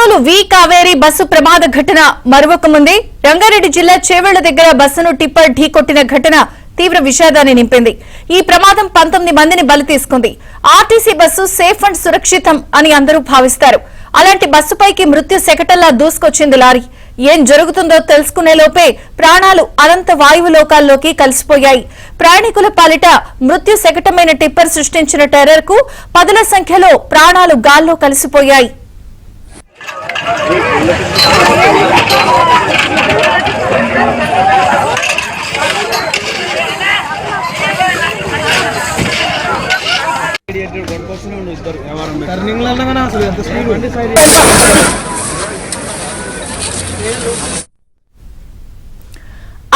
కర్నూలు వి Kaveri bus ప్రమాద ఘటన మరొక ముందే రంగారెడ్డి జిల్లా చేవెళ్ల దగ్గర బస్సును టిప్పర్ ఢీకొట్టిన ఘటన తీవ్ర విషాదాన్ని నింపింది. ఈ ప్రమాదం 19 మందిని బలి తీసుకుంది. ఆర్టీసీ బస్సు సేఫ్ అండ్ సురక్షితం అని అందరూ భావిస్తారు. అలాంటి బస్సుపైకి మృత్యు శకటంలా దూసుకొచ్చింది లారీ. ఏం జరుగుతుందో తెలుసుకునే లోపే ప్రాణాలు అనంత వాయువు లోకాల్లోకి కలిసిపోయాయి. ప్రయాణికుల పాలిట మృత్యు శకటమైన టిప్పర్ సృష్టించిన టెర్రర్ కు పదుల సంఖ్యలో ప్రాణాలు గాల్లో కలిసిపోయాయి.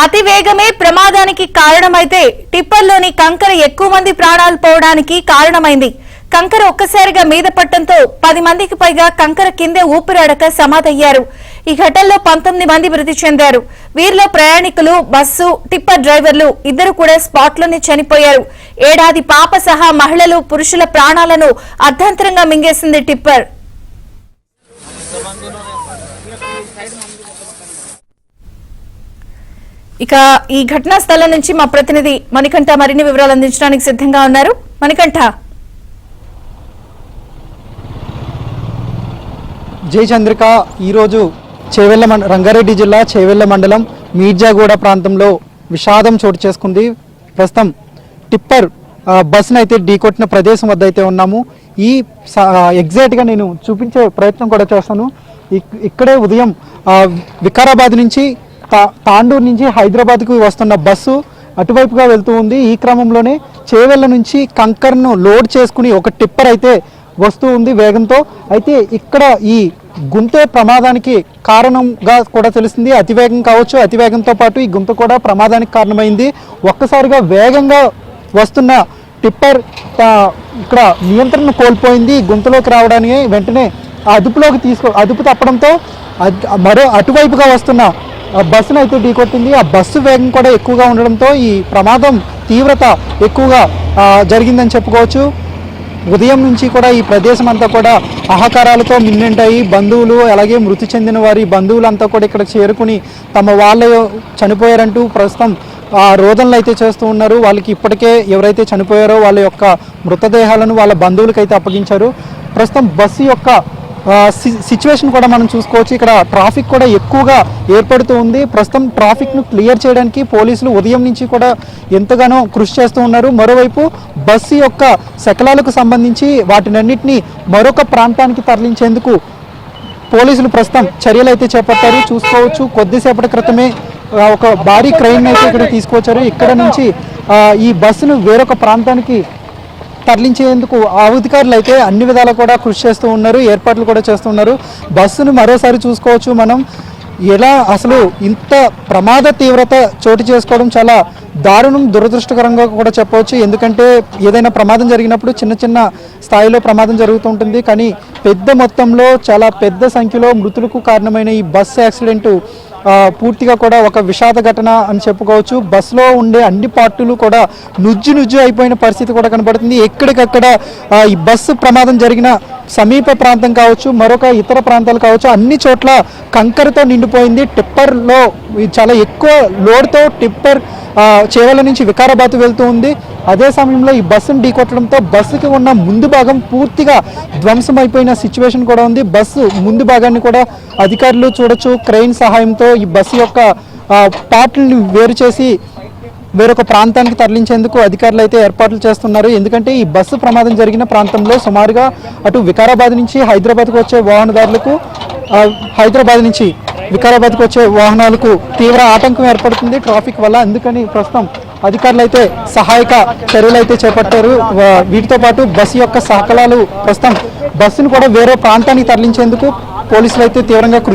అతివేగమే ప్రమాదానికి కారణమైతే టిప్పర్లోని కంకర ఎక్కువ మంది ప్రాణాలు పోవడానికి కారణమైంది. కంకర ఒక్కసారిగా మీద పట్టడంతో 10 మందికి పైగా కంకర కిందే ఊపిరాడక సమాధయ్యారు. ఈ ఘటనలో 19 మంది మృతి చెందారు. వీరిలో ప్రయాణికులు, బస్సు, టిప్పర్ డ్రైవర్లు ఇద్దరు కూడా స్పాట్లోనే చనిపోయారు. ఏడాది పాప సహా మహిళలు, పురుషుల ప్రాణాలను అర్ధాంతరంగా మింగేసింది టిప్పర్. ఇక ఈ ఘటనా స్థలం నుంచి మా ప్రతినిధి మణికంఠ మరిన్ని వివరాలు అందించడానికి సిద్ధంగా ఉన్నారు. మణికంఠ. జై చంద్రిక, ఈరోజు రంగారెడ్డి జిల్లా చేవెళ్ల మండలం మీర్జాగూడ ప్రాంతంలో విషాదం చోటు చేసుకుంది. ప్రస్తుతం టిప్పర్ బస్సును అయితే ఢీకొట్టిన ప్రదేశం వద్ద అయితే ఉన్నాము. ఈ ఎగ్జాక్ట్గా నేను చూపించే ప్రయత్నం కూడా చేస్తాను. ఇక్కడే ఉదయం వికారాబాద్ నుంచి తాండూరు నుంచి హైదరాబాద్కు వస్తున్న బస్సు అటువైపుగా వెళ్తూ ఉంది. ఈ క్రమంలోనే చేవెళ్ల నుంచి కంకర్ను లోడ్ చేసుకుని ఒక టిప్పర్ అయితే వస్తూ ఉంది వేగంతో. అయితే ఇక్కడ ఈ గుంత ప్రమాదానికి కారణంగా కూడా తెలిసింది. అతివేగం కావచ్చు, అతివేగంతో పాటు ఈ గుంత కూడా ప్రమాదానికి కారణమైంది. ఒక్కసారిగా వేగంగా వస్తున్న టిప్పర్ ఇక్కడ నియంత్రణ కోల్పోయింది. గుంతలోకి రావడానికి వెంటనే అదుపు తప్పడంతో మరో అటువైపుగా వస్తున్న బస్సును అయితే ఢీకొట్టింది. ఆ బస్సు వేగం కూడా ఎక్కువగా ఉండడంతో ఈ ప్రమాదం తీవ్రత ఎక్కువగా జరిగిందని చెప్పుకోవచ్చు. ఉదయం నుంచి కూడా ఈ ప్రదేశం అంతా కూడా ఆహాకారాలతో మిన్నింటాయి. బంధువులు, అలాగే మృతి చెందిన వారి బంధువులంతా కూడా ఇక్కడ చేరుకుని తమ వాళ్ళు చనిపోయారంటూ ప్రస్తుతం రోదనలు అయితే చేస్తూ ఉన్నారు. వాళ్ళకి ఇప్పటికే ఎవరైతే చనిపోయారో వాళ్ళ యొక్క మృతదేహాలను వాళ్ళ బంధువులకైతే అప్పగించారు. ప్రస్తుతం బస్సు యొక్క సిచ్యువేషన్ కూడా మనం చూసుకోవచ్చు. ఇక్కడ ట్రాఫిక్ కూడా ఎక్కువగా ఏర్పడుతూ ఉంది. ప్రస్తుతం ట్రాఫిక్ను క్లియర్ చేయడానికి పోలీసులు ఉదయం నుంచి కూడా ఎంతగానో కృషి చేస్తూ ఉన్నారు. మరోవైపు బస్సు యొక్క శకలాలకు సంబంధించి వాటినన్నింటినీ మరొక ప్రాంతానికి తరలించేందుకు పోలీసులు ప్రస్తుతం చర్యలు అయితే చేపట్టారు. చూసుకోవచ్చు, కొద్దిసేపటి క్రితమే ఒక భారీ క్రెయిన్ అయితే ఇక్కడ తీసుకొచ్చారు. ఇక్కడ నుంచి ఈ బస్సును వేరొక ప్రాంతానికి తరలించేందుకు అధికారులు అయితే అన్ని విధాలా కూడా కృషి చేస్తూ ఉన్నారు, ఏర్పాట్లు కూడా చేస్తున్నారు. బస్సును మరోసారి చూసుకోవచ్చు మనం. ఎలా అసలు ఇంత ప్రమాద తీవ్రత చోటు చేసుకోవడం చాలా దారుణం, దురదృష్టకరంగా కూడా చెప్పవచ్చు. ఎందుకంటే ఏదైనా ప్రమాదం జరిగినప్పుడు చిన్న చిన్న స్థాయిలో ప్రమాదం జరుగుతూ ఉంటుంది, కానీ పెద్ద మొత్తంలో చాలా పెద్ద సంఖ్యలో మృతులకు కారణమైన ఈ బస్సు యాక్సిడెంట్ పూర్తిగా కూడా ఒక విషాద ఘటన అని చెప్పుకోవచ్చు. బస్సులో ఉండే అన్ని పార్టీలు కూడా నుజ్జు అయిపోయిన పరిస్థితి కూడా కనబడుతుంది. ఎక్కడికక్కడ ఈ బస్సు ప్రమాదం జరిగిన సమీప ప్రాంతం కావచ్చు, మరొక ఇతర ప్రాంతాలు కావచ్చు, అన్ని చోట్ల కంకరతో నిండిపోయింది. టిప్పర్లో చాలా ఎక్కువ లోడ్తో టిప్పర్ చేవెళ్ల నుంచి వికారాబాద్ వెళ్తూ ఉంది. అదే సమయంలో ఈ బస్సును ఢీకొట్టడంతో బస్సుకి ఉన్న ముందు భాగం పూర్తిగా ధ్వంసం అయిపోయిన సిచ్యువేషన్ కూడా ఉంది. బస్సు ముందు భాగాన్ని కూడా అధికారులు చూడొచ్చు. క్రెయిన్ సహాయంతో ఈ బస్సు యొక్క పార్ట్లను వేరు చేసి వేరొక ప్రాంతానికి తరలించేందుకు అధికారులు అయితే ఏర్పాట్లు చేస్తున్నారు. ఎందుకంటే ఈ బస్సు ప్రమాదం జరిగిన ప్రాంతంలో సుమారుగా అటు వికారాబాద్ నుంచి హైదరాబాద్కు వచ్చే వాహనదారులకు, హైదరాబాద్ నుంచి వికారాబాద్కు వచ్చే వాహనాలకు తీవ్ర ఆటంకం ఏర్పడుతుంది ట్రాఫిక్ వల్ల. అందుకని ప్రస్తుతం అధికారులు అయితే సహాయక చర్యలు అయితే చేపట్టారు. వీటితో పాటు బస్సు యొక్క సహకారాలు ప్రస్తుతం బస్సును కూడా వేరే ప్రాంతానికి తరలించేందుకు పోలీసులు అయితే తీవ్రంగా కృషి